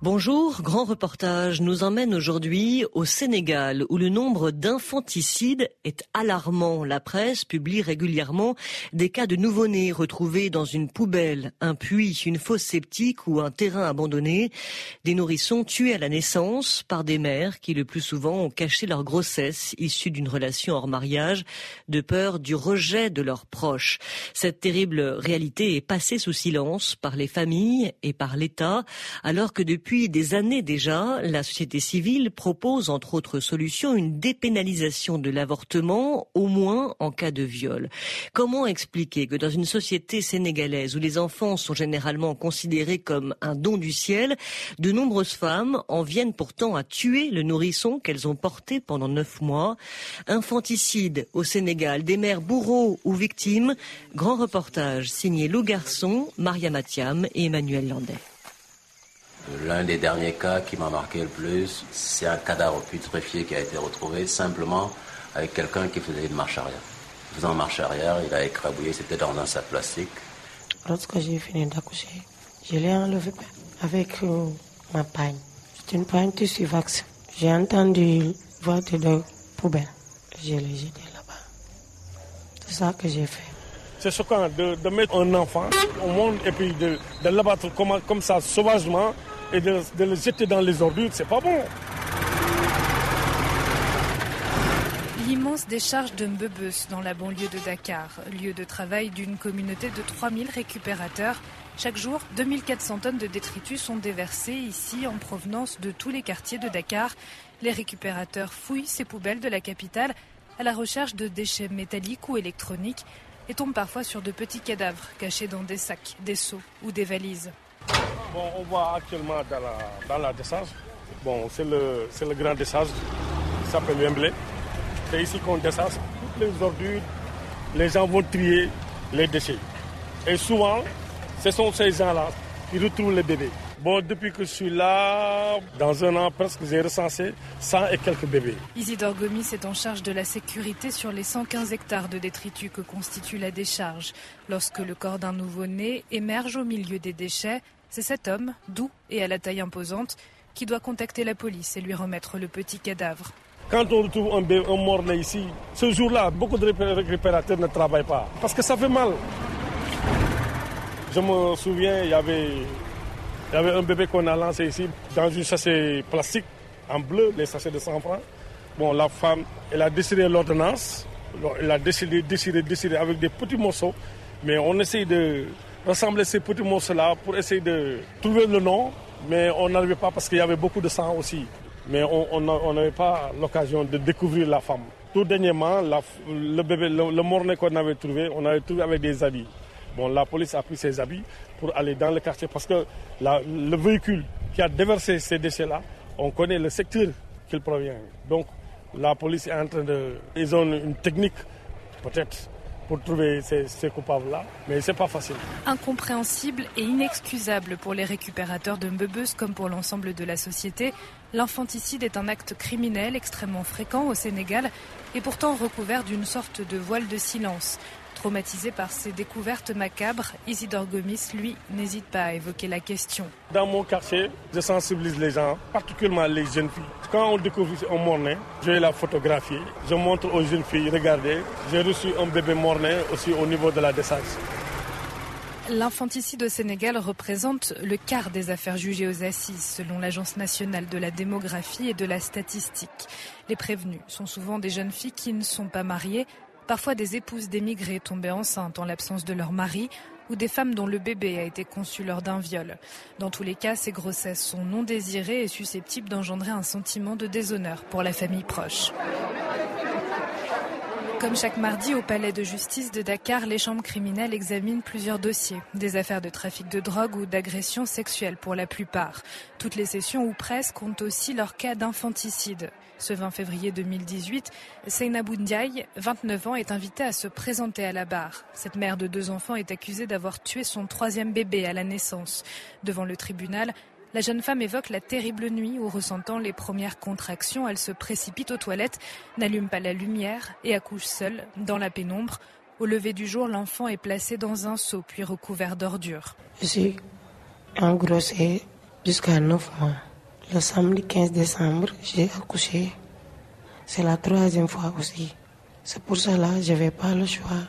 Bonjour, grand reportage nous emmène aujourd'hui au Sénégal où le nombre d'infanticides est alarmant. La presse publie régulièrement des cas de nouveau-nés retrouvés dans une poubelle, un puits, une fosse septique ou un terrain abandonné. Des nourrissons tués à la naissance par des mères qui le plus souvent ont caché leur grossesse issue d'une relation hors mariage de peur du rejet de leurs proches. Cette terrible réalité est passée sous silence par les familles et par l'État alors que depuis des années déjà, la société civile propose, entre autres solutions, une dépénalisation de l'avortement, au moins en cas de viol. Comment expliquer que dans une société sénégalaise où les enfants sont généralement considérés comme un don du ciel, de nombreuses femmes en viennent pourtant à tuer le nourrisson qu'elles ont porté pendant 9 mois? Infanticide au Sénégal, des mères bourreaux ou victimes. Grand reportage signé Lou Garçon, Maria Mathiam et Emmanuel Landais. L'un des derniers cas qui m'a marqué le plus, c'est un cadavre putréfié qui a été retrouvé simplement avec quelqu'un qui faisait une marche arrière. Faisant marche arrière, il a écrabouillé, c'était dans un sac plastique. Lorsque j'ai fini d'accoucher, je l'ai enlevé avec ma pagne. C'est une pagne tissu vax. J'ai entendu voix de poubelle. Je l'ai jeté là-bas. C'est ça que j'ai fait. C'est choquant de mettre un enfant au monde et puis de l'abattre comme ça sauvagement et de le jeter dans les ordures, c'est pas bon. L'immense décharge de Mbebeuss dans la banlieue de Dakar, lieu de travail d'une communauté de 3000 récupérateurs. Chaque jour, 2400 tonnes de détritus sont déversées ici en provenance de tous les quartiers de Dakar. Les récupérateurs fouillent ces poubelles de la capitale à la recherche de déchets métalliques ou électroniques et tombent parfois sur de petits cadavres cachés dans des sacs, des seaux ou des valises. Bon, on voit actuellement dans la décharge. Bon, c'est le grand décharge qui s'appelle Wembley. C'est ici qu'on décharge toutes les ordures. Les gens vont trier les déchets. Et souvent, ce sont ces gens-là qui retrouvent les bébés. Bon, depuis que je suis là, dans un an presque, j'ai recensé 100 et quelques bébés. Isidore Gomis est en charge de la sécurité sur les 115 hectares de détritus que constitue la décharge. Lorsque le corps d'un nouveau-né émerge au milieu des déchets, c'est cet homme, doux et à la taille imposante, qui doit contacter la police et lui remettre le petit cadavre. Quand on retrouve un mort-né ici, ce jour-là, beaucoup de récupérateurs ne travaillent pas. Parce que ça fait mal. Je me souviens, il y avait un bébé qu'on a lancé ici dans une sachet plastique en bleu, les sachets de 100 francs. Bon, la femme, elle a déchiré l'ordonnance, elle a déchiré avec des petits morceaux. Mais on essaye de rassembler ces petits morceaux-là pour essayer de trouver le nom. Mais on n'arrivait pas parce qu'il y avait beaucoup de sang aussi. Mais on n'avait pas l'occasion de découvrir la femme. Tout dernièrement, le bébé, le mort-né qu'on avait trouvé, on avait trouvé avec des habits. Bon, la police a pris ses habits pour aller dans le quartier parce que le véhicule qui a déversé ces déchets-là, on connaît le secteur qu'il provient. Donc la police est en train de... Ils ont une technique peut-être pour trouver ces coupables-là, mais c'est pas facile. Incompréhensible et inexcusable pour les récupérateurs de Mbebeuss comme pour l'ensemble de la société, l'infanticide est un acte criminel extrêmement fréquent au Sénégal et pourtant recouvert d'une sorte de voile de silence. Traumatisé par ces découvertes macabres, Isidore Gomis, lui, n'hésite pas à évoquer la question. Dans mon quartier, je sensibilise les gens, particulièrement les jeunes filles. Quand on découvre un mort-né, je vais la photographier. Je montre aux jeunes filles, regardez, j'ai reçu un bébé mort-né aussi au niveau de la décharge. L'infanticide au Sénégal représente le quart des affaires jugées aux assises, selon l'Agence nationale de la démographie et de la statistique. Les prévenus sont souvent des jeunes filles qui ne sont pas mariées, parfois des épouses d'émigrés tombées enceintes en l'absence de leur mari ou des femmes dont le bébé a été conçu lors d'un viol. Dans tous les cas, ces grossesses sont non désirées et susceptibles d'engendrer un sentiment de déshonneur pour la famille proche. Comme chaque mardi au palais de justice de Dakar, les chambres criminelles examinent plusieurs dossiers. Des affaires de trafic de drogue ou d'agression sexuelle pour la plupart. Toutes les sessions ou presque ont aussi leur cas d'infanticide. Ce 20 février 2018, Seynabou Ndiaye, 29 ans, est invitée à se présenter à la barre. Cette mère de 2 enfants est accusée d'avoir tué son 3e bébé à la naissance. Devant le tribunal, la jeune femme évoque la terrible nuit où, ressentant les premières contractions, elle se précipite aux toilettes, n'allume pas la lumière et accouche seule, dans la pénombre. Au lever du jour, l'enfant est placé dans un seau puis recouvert d'ordures. Je suis engrossée jusqu'à 9 mois. Le samedi 15 décembre, j'ai accouché. C'est la 3e fois aussi. C'est pour cela que je n'avais pas le choix.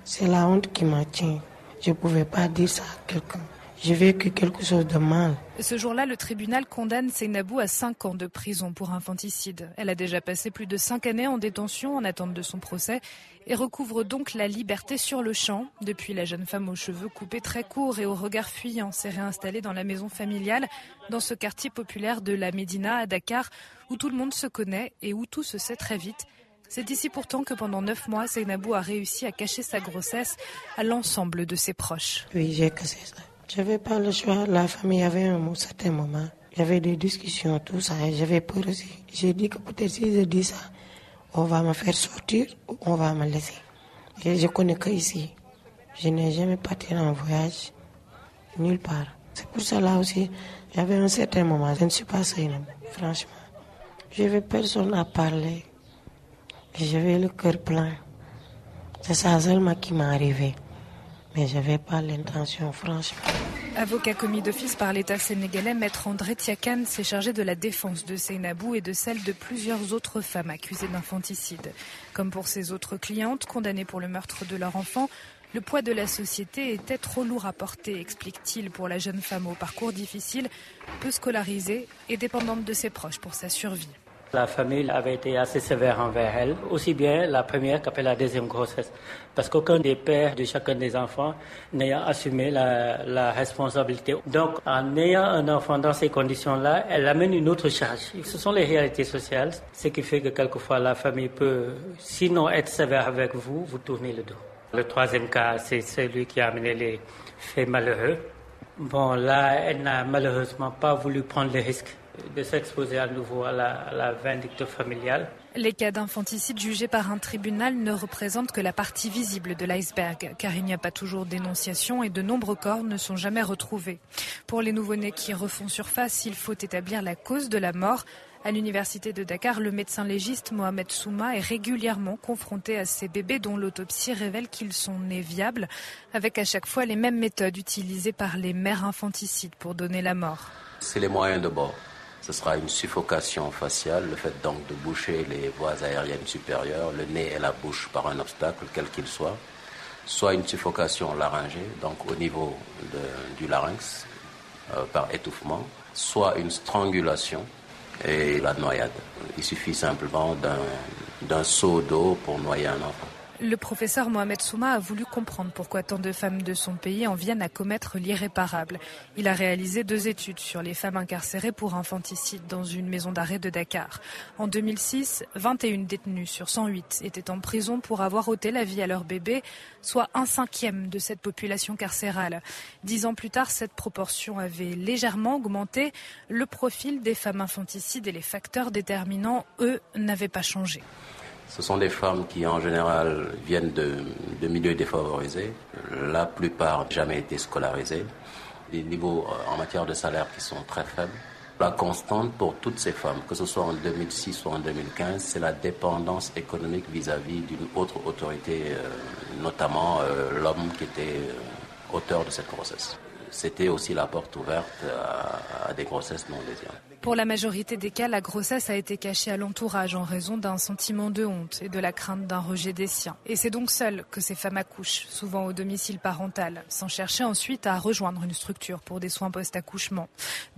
C'est la honte qui m'a tient. Je ne pouvais pas dire ça à quelqu'un. J'ai vécu quelque chose de mal. Ce jour-là, le tribunal condamne Seynabou à 5 ans de prison pour infanticide. Elle a déjà passé plus de 5 années en détention en attente de son procès et recouvre donc la liberté sur le champ. Depuis, la jeune femme aux cheveux coupés très courts et au regard fuyant s'est réinstallée dans la maison familiale, dans ce quartier populaire de la Médina à Dakar, où tout le monde se connaît et où tout se sait très vite. C'est ici pourtant que pendant 9 mois, Seynabou a réussi à cacher sa grossesse à l'ensemble de ses proches. Oui, j'ai caché ça. Je n'avais pas le choix. La famille avait un certain moment. Il y avait des discussions, tout ça. Et j'avais peur aussi. J'ai dit que peut-être si je dis ça, on va me faire sortir ou on va me laisser. Et je connais qu'ici. Je n'ai jamais parti en voyage, nulle part. C'est pour cela aussi, j'avais un certain moment. Je ne suis pas Seynabou, franchement. Je n'avais personne à parler. Et j'avais le cœur plein. C'est ça seulement qui m'est arrivé. Mais je n'avais pas l'intention, franchement. Avocat commis d'office par l'État sénégalais, Maître André Tiakane s'est chargé de la défense de Seynabou et de celle de plusieurs autres femmes accusées d'infanticide. Comme pour ses autres clientes condamnées pour le meurtre de leur enfant, le poids de la société était trop lourd à porter, explique-t-il, pour la jeune femme au parcours difficile, peu scolarisée et dépendante de ses proches pour sa survie. La famille avait été assez sévère envers elle, aussi bien la première qu'après la deuxième grossesse. Parce qu'aucun des pères de chacun des enfants n'ayant assumé la responsabilité. Donc, en ayant un enfant dans ces conditions-là, elle amène une autre charge. Ce sont les réalités sociales, ce qui fait que quelquefois la famille peut, sinon être sévère avec vous, vous tournez le dos. Le 3e cas, c'est celui qui a amené les faits malheureux. Bon, là, elle n'a malheureusement pas voulu prendre le risque de s'exposer à nouveau à la vindicte familiale. Les cas d'infanticide jugés par un tribunal ne représentent que la partie visible de l'iceberg, car il n'y a pas toujours d'énonciation et de nombreux corps ne sont jamais retrouvés. Pour les nouveau-nés qui refont surface, il faut établir la cause de la mort. À l'université de Dakar, le médecin légiste Mohamed Souma est régulièrement confronté à ces bébés dont l'autopsie révèle qu'ils sont nés viables, avec à chaque fois les mêmes méthodes utilisées par les mères infanticides pour donner la mort. C'est les moyens de bord. Ce sera une suffocation faciale, le fait donc de boucher les voies aériennes supérieures, le nez et la bouche par un obstacle, quel qu'il soit une suffocation laryngée, donc au niveau du larynx, par étouffement, soit une strangulation et la noyade. Il suffit simplement d'un seau d'eau pour noyer un enfant. Le professeur Mohamed Souma a voulu comprendre pourquoi tant de femmes de son pays en viennent à commettre l'irréparable. Il a réalisé 2 études sur les femmes incarcérées pour infanticide dans une maison d'arrêt de Dakar. En 2006, 21 détenues sur 108 étaient en prison pour avoir ôté la vie à leur bébé, soit 1/5 de cette population carcérale. 10 ans plus tard, cette proportion avait légèrement augmenté. Le profil des femmes infanticides et les facteurs déterminants, eux, n'avaient pas changé. Ce sont des femmes qui, en général, viennent de milieux défavorisés. La plupart n'ont jamais été scolarisées. Des niveaux en matière de salaire qui sont très faibles. La constante pour toutes ces femmes, que ce soit en 2006 ou en 2015, c'est la dépendance économique vis-à-vis d'une autre autorité, notamment l'homme qui était auteur de cette grossesse. C'était aussi la porte ouverte à des grossesses non désirées. Pour la majorité des cas, la grossesse a été cachée à l'entourage en raison d'un sentiment de honte et de la crainte d'un rejet des siens. Et c'est donc seule que ces femmes accouchent, souvent au domicile parental, sans chercher ensuite à rejoindre une structure pour des soins post-accouchement.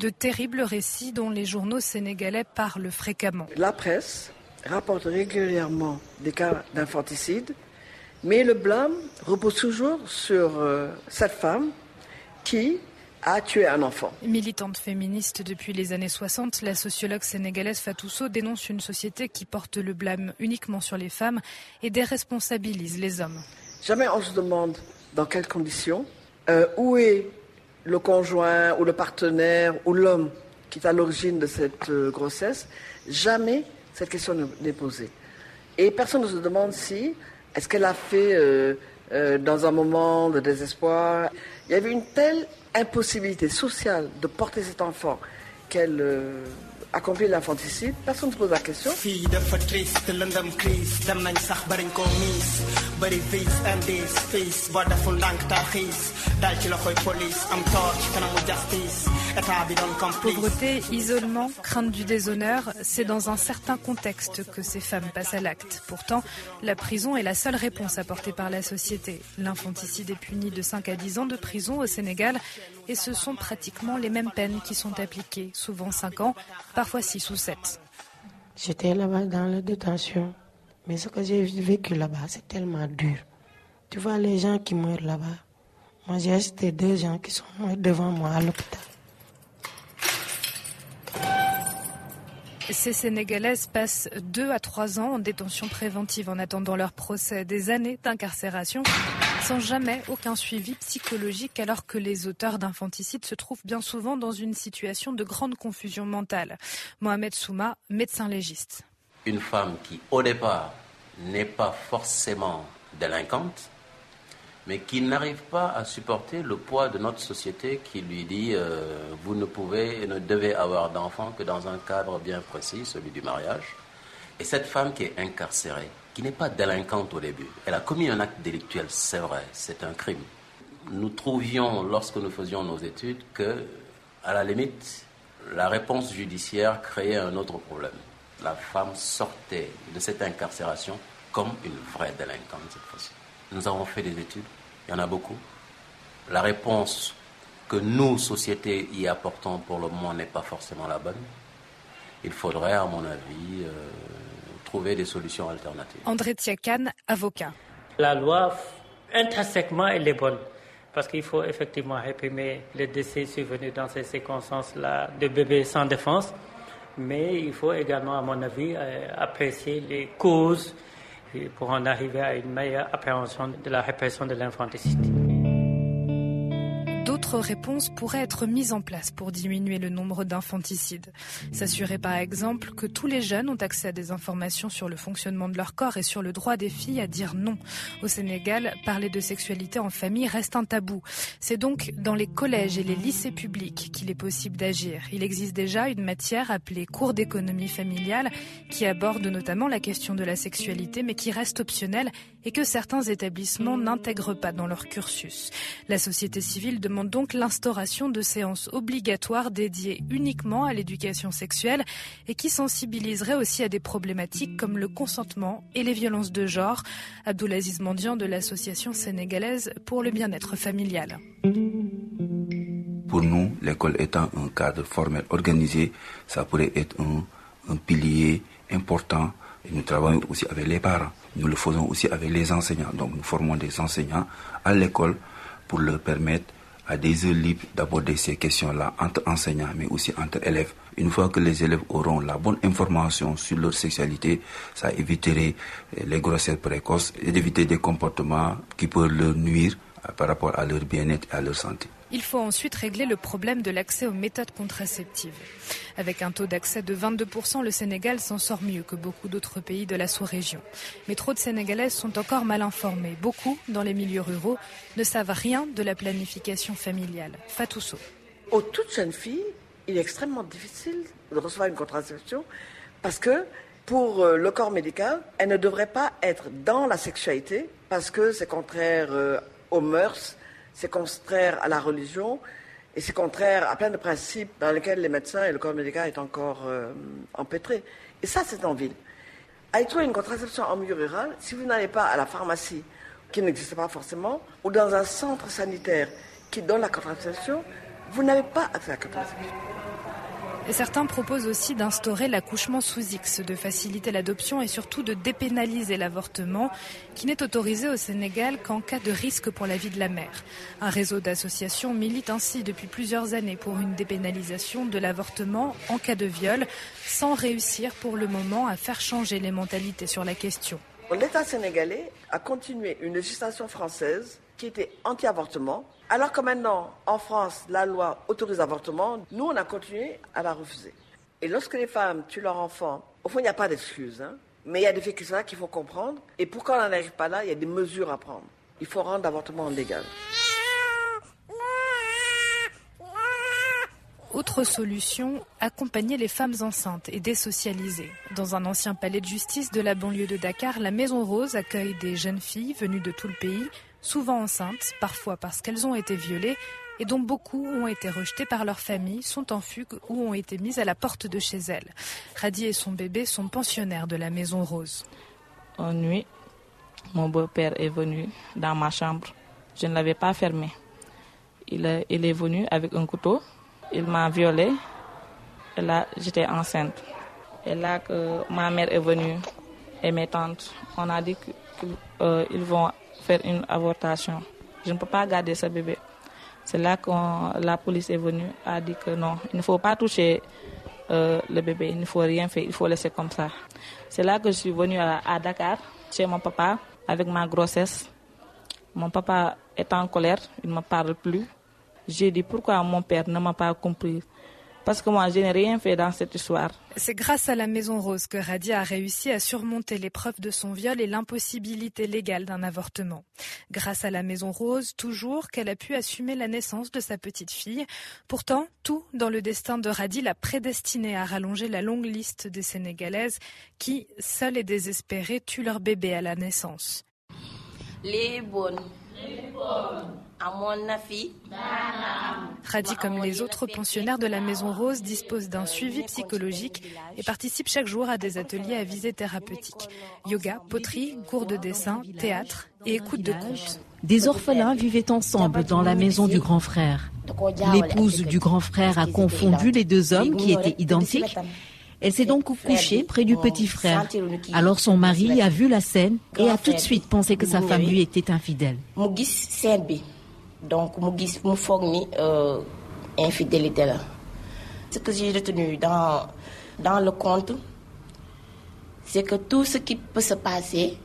De terribles récits dont les journaux sénégalais parlent fréquemment. La presse rapporte régulièrement des cas d'infanticide, mais le blâme repose toujours sur cette femme qui a tué un enfant. Militante féministe depuis les années 60, la sociologue sénégalaise Fatou Sow dénonce une société qui porte le blâme uniquement sur les femmes et déresponsabilise les hommes. Jamais on se demande dans quelles conditions, où est le conjoint ou le partenaire ou l'homme qui est à l'origine de cette grossesse. Jamais cette question n'est posée. Et personne ne se demande si, est-ce qu'elle a fait dans un moment de désespoir. Il y avait une telle impossibilité sociale de porter cet enfant qu'elle accomplit l'infanticide, personne ne se pose la question. Pauvreté, isolement, crainte du déshonneur, c'est dans un certain contexte que ces femmes passent à l'acte. Pourtant, la prison est la seule réponse apportée par la société. L'infanticide est puni de 5 à 10 ans de prison au Sénégal et ce sont pratiquement les mêmes peines qui sont appliquées, souvent 5 ans, parfois 6 ou 7. J'étais là-bas dans la détention, mais ce que j'ai vécu là-bas, c'est tellement dur. Tu vois les gens qui meurent là-bas. Moi, j'ai assisté 2 gens qui sont morts devant moi à l'hôpital. Ces Sénégalaises passent 2 à 3 ans en détention préventive en attendant leur procès, des années d'incarcération sans jamais aucun suivi psychologique, alors que les auteurs d'infanticide se trouvent bien souvent dans une situation de grande confusion mentale. Mohamed Souma, médecin légiste. Une femme qui, au départ, n'est pas forcément délinquante, mais qui n'arrive pas à supporter le poids de notre société qui lui dit vous ne pouvez et ne devez avoir d'enfants que dans un cadre bien précis, celui du mariage. Et cette femme qui est incarcérée, qui n'est pas délinquante au début, elle a commis un acte délictuel, c'est vrai, c'est un crime. Nous trouvions, lorsque nous faisions nos études, que, à la limite, la réponse judiciaire créait un autre problème. La femme sortait de cette incarcération comme une vraie délinquante cette fois-ci. Nous avons fait des études, il y en a beaucoup. La réponse que nous, société, y apportons pour le moment n'est pas forcément la bonne. Il faudrait, à mon avis, trouver des solutions alternatives. André Tiakan, avocat. La loi, intrinsèquement, elle est bonne. Parce qu'il faut effectivement réprimer les décès survenus dans ces circonstances-là de bébés sans défense. Mais il faut également, à mon avis, apprécier les causes pour en arriver à une meilleure appréhension de la répression de l'infanticide. D'autres réponses pourraient être mises en place pour diminuer le nombre d'infanticides. S'assurer par exemple que tous les jeunes ont accès à des informations sur le fonctionnement de leur corps et sur le droit des filles à dire non. Au Sénégal, parler de sexualité en famille reste un tabou. C'est donc dans les collèges et les lycées publics qu'il est possible d'agir. Il existe déjà une matière appelée cours d'économie familiale qui aborde notamment la question de la sexualité mais qui reste optionnelle et que certains établissements n'intègrent pas dans leur cursus. La société civile demande donc l'instauration de séances obligatoires dédiées uniquement à l'éducation sexuelle et qui sensibiliseraient aussi à des problématiques comme le consentement et les violences de genre. Abdoulaziz Mandian de l'association sénégalaise pour le bien-être familial. Pour nous, l'école étant un cadre formel organisé, ça pourrait être un pilier important. Et nous travaillons aussi avec les parents. Nous le faisons aussi avec les enseignants. Donc nous formons des enseignants à l'école pour leur permettre à des heures libres d'aborder ces questions-là entre enseignants mais aussi entre élèves. Une fois que les élèves auront la bonne information sur leur sexualité, ça éviterait les grossesses précoces et d'éviter des comportements qui peuvent leur nuire par rapport à leur bien-être et à leur santé. Il faut ensuite régler le problème de l'accès aux méthodes contraceptives. Avec un taux d'accès de 22%, le Sénégal s'en sort mieux que beaucoup d'autres pays de la sous-région. Mais trop de Sénégalaises sont encore mal informées. Beaucoup, dans les milieux ruraux, ne savent rien de la planification familiale. Fatou Sow. Aux toutes jeunes filles, il est extrêmement difficile de recevoir une contraception parce que pour le corps médical, elle ne devrait pas être dans la sexualité parce que c'est contraire aux mœurs, c'est contraire à la religion et c'est contraire à plein de principes dans lesquels les médecins et le corps médical est encore empêtrés. Et ça, c'est en ville. Allez trouver une contraception en milieu rural, si vous n'allez pas à la pharmacie, qui n'existe pas forcément, ou dans un centre sanitaire qui donne la contraception, vous n'avez pas accès à la contraception. Et certains proposent aussi d'instaurer l'accouchement sous X, de faciliter l'adoption et surtout de dépénaliser l'avortement, qui n'est autorisé au Sénégal qu'en cas de risque pour la vie de la mère. Un réseau d'associations milite ainsi depuis plusieurs années pour une dépénalisation de l'avortement en cas de viol, sans réussir pour le moment à faire changer les mentalités sur la question. L'État sénégalais a continué une législation française qui était anti-avortement, alors que maintenant, en France, la loi autorise l'avortement, nous, on a continué à la refuser. Et lorsque les femmes tuent leur enfant, au fond, il n'y a pas d'excuses, mais il y a des faits qui sont là qu'il faut comprendre. Et pour qu'on n'en arrive pas là, il y a des mesures à prendre. Il faut rendre l'avortement légal. Autre solution, accompagner les femmes enceintes et désocialiser. Dans un ancien palais de justice de la banlieue de Dakar, la Maison Rose accueille des jeunes filles venues de tout le pays, souvent enceintes, parfois parce qu'elles ont été violées, et dont beaucoup ont été rejetées par leur famille, sont en fugue ou ont été mises à la porte de chez elles. Radi et son bébé sont pensionnaires de la Maison Rose. En nuit, mon beau-père est venu dans ma chambre. Je ne l'avais pas fermée. Il est venu avec un couteau. Il m'a violée. Et là, j'étais enceinte. Et là, que ma mère est venue et mes tantes, on a dit qu'ils vont faire une avortation. Je ne peux pas garder ce bébé. C'est là que la police est venue, a dit que non, il ne faut pas toucher le bébé, il ne faut rien faire, il faut laisser comme ça. C'est là que je suis venue à Dakar, chez mon papa, avec ma grossesse. Mon papa est en colère, il ne me parle plus. J'ai dit pourquoi mon père ne m'a pas compris. Parce que moi, je n'ai rien fait dans cette histoire. C'est grâce à la Maison Rose que Radi a réussi à surmonter l'épreuve de son viol et l'impossibilité légale d'un avortement. Grâce à la Maison Rose, toujours, qu'elle a pu assumer la naissance de sa petite fille. Pourtant, tout dans le destin de Radi l'a prédestinée à rallonger la longue liste des Sénégalaises qui, seules et désespérées, tuent leur bébé à la naissance. Les bonnes. Radi, comme les autres pensionnaires de la Maison Rose, dispose d'un suivi psychologique et participe chaque jour à des ateliers à visée thérapeutique. Yoga, poterie, cours de dessin, théâtre et écoute de contes. Des orphelins vivaient ensemble dans la maison du grand frère. L'épouse du grand frère a confondu les deux hommes qui étaient identiques. Elle s'est donc couchée près du petit frère. Alors son mari a vu la scène et a tout de suite pensé que sa femme lui était infidèle. Donc, infidélité là. Ce que j'ai retenu dans le conte, c'est que tout ce qui peut se passer,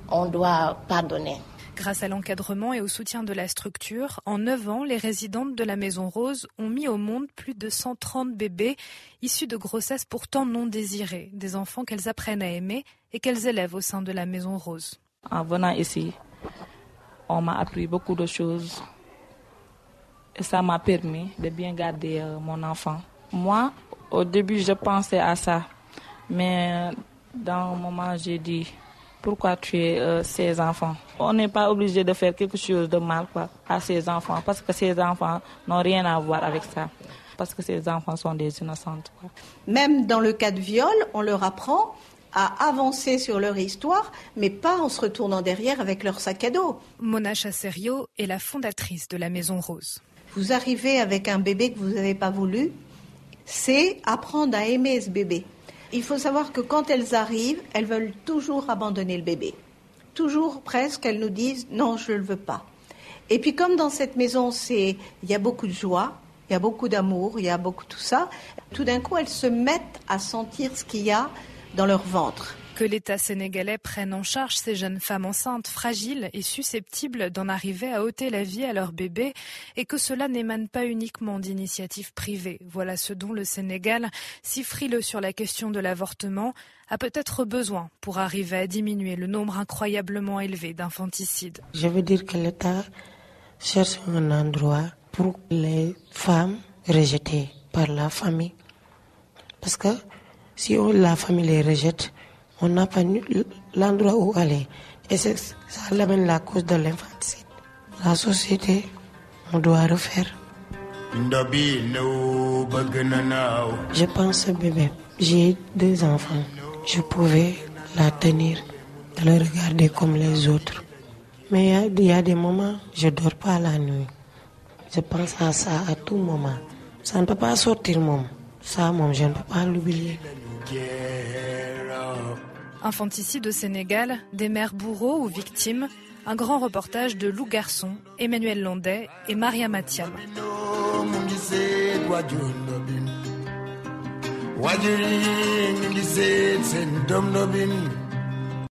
on doit pardonner. Grâce à l'encadrement et au soutien de la structure, en 9 ans, les résidentes de la Maison Rose ont mis au monde plus de 130 bébés issus de grossesses pourtant non désirées, des enfants qu'elles apprennent à aimer et qu'elles élèvent au sein de la Maison Rose. En venant ici, on m'a appris beaucoup de choses et ça m'a permis de bien garder mon enfant. Moi, au début, je pensais à ça, mais dans un moment, j'ai dit... Pourquoi tuer ces enfants? On n'est pas obligé de faire quelque chose de mal à ces enfants parce que ces enfants n'ont rien à voir avec ça. Parce que ces enfants sont des innocentes. Même dans le cas de viol, on leur apprend à avancer sur leur histoire, mais pas en se retournant derrière avec leur sac à dos. Mona Chasserio est la fondatrice de la Maison Rose. Vous arrivez avec un bébé que vous n'avez pas voulu, c'est apprendre à aimer ce bébé. Il faut savoir que quand elles arrivent, elles veulent toujours abandonner le bébé. Toujours presque, elles nous disent « non, je ne le veux pas ». Et puis comme dans cette maison, il y a beaucoup de joie, il y a beaucoup d'amour, il y a beaucoup de tout ça, tout d'un coup, elles se mettent à sentir ce qu'il y a dans leur ventre. Que l'État sénégalais prenne en charge ces jeunes femmes enceintes, fragiles et susceptibles d'en arriver à ôter la vie à leur bébé et que cela n'émane pas uniquement d'initiatives privées. Voilà ce dont le Sénégal, si frileux sur la question de l'avortement, a peut-être besoin pour arriver à diminuer le nombre incroyablement élevé d'infanticides. Je veux dire que l'État cherche un endroit pour les femmes rejetées par la famille. Parce que si la famille les rejette, on n'a pas l'endroit où aller. Et ça amène la cause de l'infanticide. La société, on doit refaire. Je pense au bébé. J'ai 2 enfants. Je pouvais la tenir, de le regarder comme les autres. Mais il y a des moments, je ne dors pas la nuit. Je pense à ça à tout moment. Ça ne peut pas sortir, maman. Ça, maman, je ne peux pas l'oublier. Infanticide au Sénégal, des mères bourreaux ou victimes, un grand reportage de Lou Garçon, Emmanuel Landais et Maria Mathiam.